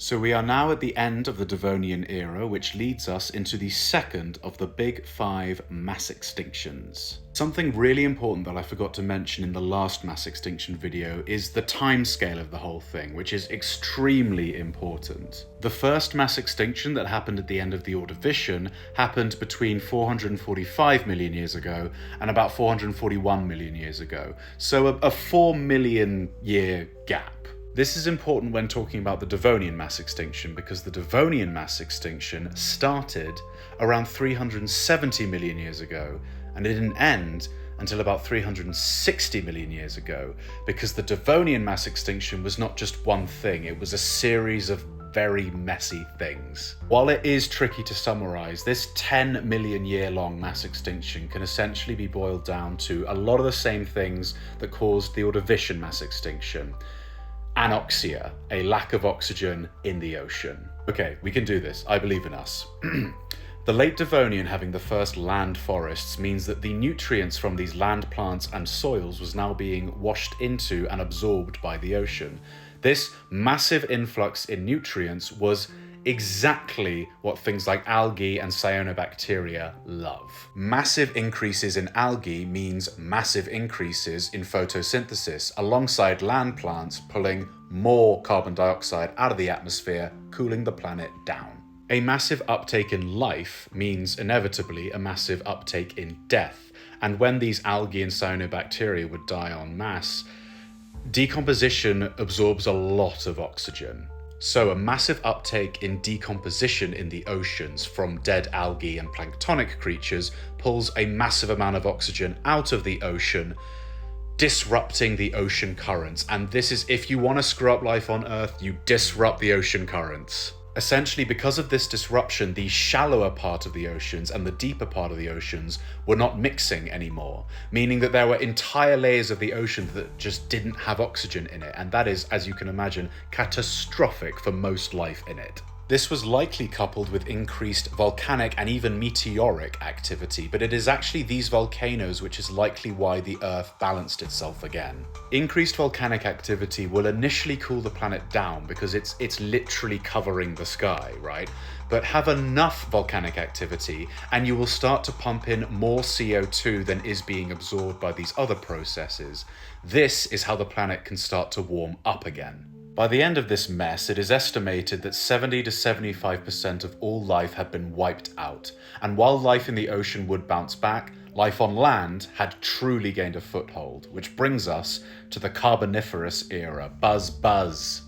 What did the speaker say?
So we are now at the end of the Devonian era, which leads us into the second of the big five mass extinctions. Something really important that I forgot to mention in the last mass extinction video is the timescale of the whole thing, which is extremely important. The first mass extinction that happened at the end of the Ordovician happened between 445 million years ago and about 441 million years ago, so a 4 million year gap. This is important when talking about the Devonian mass extinction because the Devonian mass extinction started around 370 million years ago and it didn't end until about 360 million years ago because the Devonian mass extinction was not just one thing, it was a series of very messy things. While it is tricky to summarize, this 10 million year long mass extinction can essentially be boiled down to a lot of the same things that caused the Ordovician mass extinction. Anoxia, a lack of oxygen in the ocean. Okay, we can do this. I believe in us. The late Devonian having the first land forests means that the nutrients from these land plants and soils was now being washed into and absorbed by the ocean. This massive influx in nutrients was exactly what things like algae and cyanobacteria love. Massive increases in algae means massive increases in photosynthesis, alongside land plants pulling more carbon dioxide out of the atmosphere, cooling the planet down. A massive uptake in life means inevitably a massive uptake in death, and when these algae and cyanobacteria would die en masse, decomposition absorbs a lot of oxygen. So a massive uptake in decomposition in the oceans from dead algae and planktonic creatures pulls a massive amount of oxygen out of the ocean, disrupting the ocean currents. And this is, if you want to screw up life on Earth, you disrupt the ocean currents. Essentially, because of this disruption, the shallower part of the oceans and the deeper part of the oceans were not mixing anymore, meaning that there were entire layers of the ocean that just didn't have oxygen in it, and that is, as you can imagine, catastrophic for most life in it. This was likely coupled with increased volcanic and even meteoric activity, but it is actually these volcanoes which is likely why the Earth balanced itself again. Increased volcanic activity will initially cool the planet down because it's literally covering the sky, right? But have enough volcanic activity and you will start to pump in more CO2 than is being absorbed by these other processes. This is how the planet can start to warm up again. By the end of this mess, it is estimated that 70 to 75% of all life had been wiped out, and while life in the ocean would bounce back, life on land had truly gained a foothold, which brings us to the Carboniferous era. Buzz buzz.